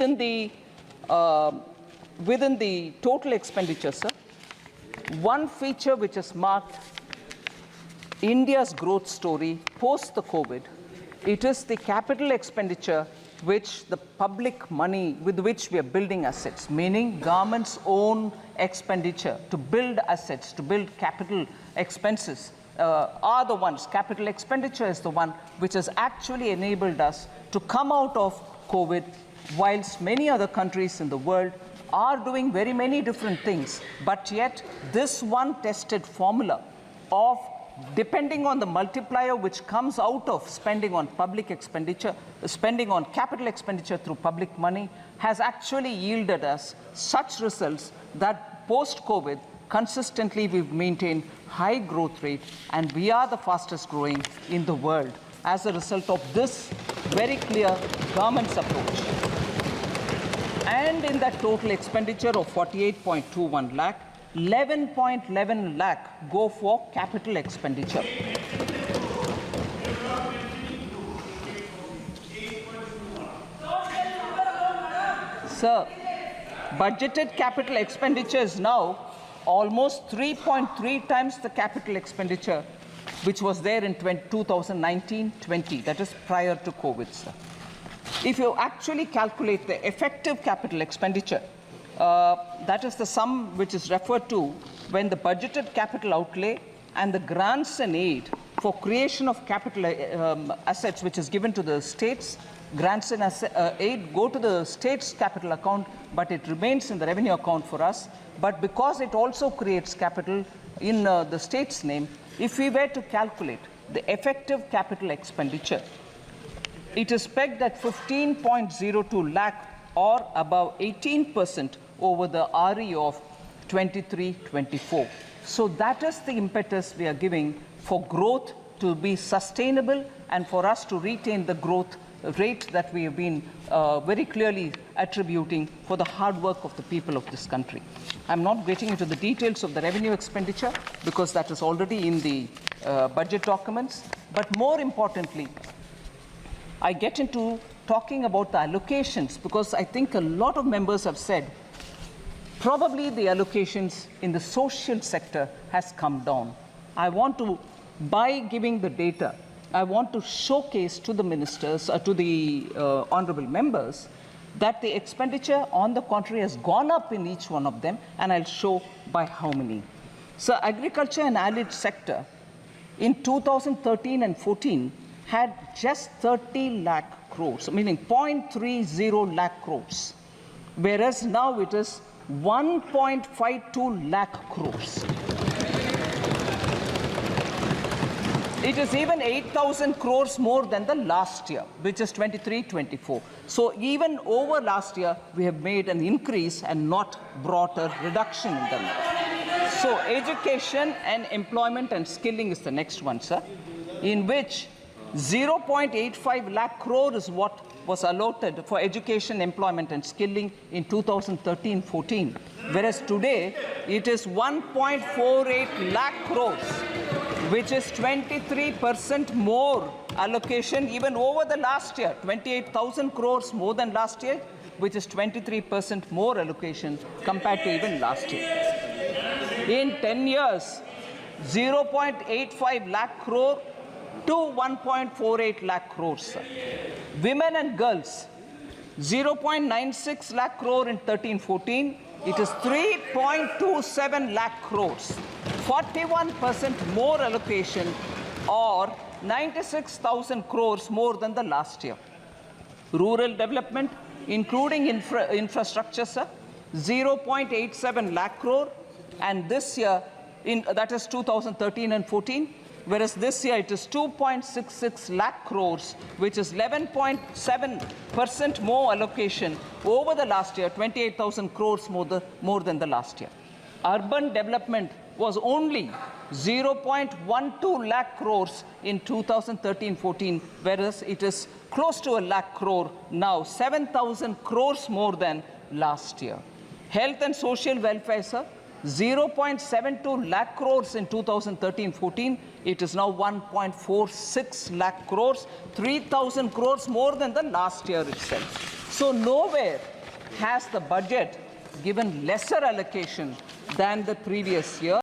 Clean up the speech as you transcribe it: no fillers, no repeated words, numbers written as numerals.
within the uh, within the total expenditure, sir, one feature which has marked India's growth story post the COVID, it is the capital expenditure which the public money with which we are building assets, meaning government's own expenditure to build assets, to build capital expenses, are the ones, capital expenditure is the one which has actually enabled us to come out of COVID, whilst many other countries in the world are doing very many different things. But yet, this one tested formula of depending on the multiplier which comes out of spending on public expenditure, spending on capital expenditure through public money, has actually yielded us such results that post-COVID, consistently we've maintained high growth rate, and we are the fastest growing in the world as a result of this very clear government's approach. And in that total expenditure of 48.21 lakh, 11.11 lakh go for capital expenditure. Sir, budgeted capital expenditure is now almost 3.3 times the capital expenditure which was there in 2019-20, that is prior to COVID, sir. If you actually calculate the effective capital expenditure, that is the sum which is referred to when the budgeted capital outlay and the grants and aid for creation of capital assets which is given to the states, grants and aid go to the state's capital account, but it remains in the revenue account for us. But because it also creates capital in the state's name, if we were to calculate the effective capital expenditure, it is pegged at 15.02 lakh or above 18% over the RE of 23-24. So that is the impetus we are giving for growth to be sustainable and for us to retain the growth rate that we have been very clearly attributing for the hard work of the people of this country. I'm not getting into the details of the revenue expenditure because that is already in the budget documents. But more importantly, I get into talking about the allocations because I think a lot of members have said probably the allocations in the social sector has come down. I want to, by giving the data, I want to showcase to the ministers, to the honorable members, that the expenditure on the contrary has gone up in each one of them, and I'll show by how many. So agriculture and allied sector in 2013 and 14 had just 30 lakh crores, meaning 0.30 lakh crores, whereas now it is 1.52 lakh crores. It is even 8,000 crores more than the last year, which is 23-24. So even over last year, we have made an increase and not brought a reduction in them. So education and employment and skilling is the next one, sir, in which 0.85 lakh crore is what was allotted for education, employment and skilling in 2013-14, whereas today it is 1.48 lakh crores, which is 23% more allocation even over the last year, 28,000 crores more than last year, which is 23% more allocation compared to even last year. In 10 years, 0.85 lakh crore to 1.48 lakh crores. Women and girls, 0.96 lakh crore in 13-14, it is 3.27 lakh crores. 41% more allocation or 96,000 crores more than the last year. Rural development, including infrastructure, sir, 0.87 lakh crore, and this year, that is 2013 and 14, whereas this year it is 2.66 lakh crores, which is 11.7% more allocation over the last year, 28,000 crores more than the last year. Urban development was only 0.12 lakh crores in 2013-14, whereas it is close to a lakh crore now, 7,000 crores more than last year. Health and social welfare, sir, 0.72 lakh crores in 2013-14. It is now 1.46 lakh crores, 3,000 crores more than the last year itself. So nowhere has the budget given lesser allocation than the previous year.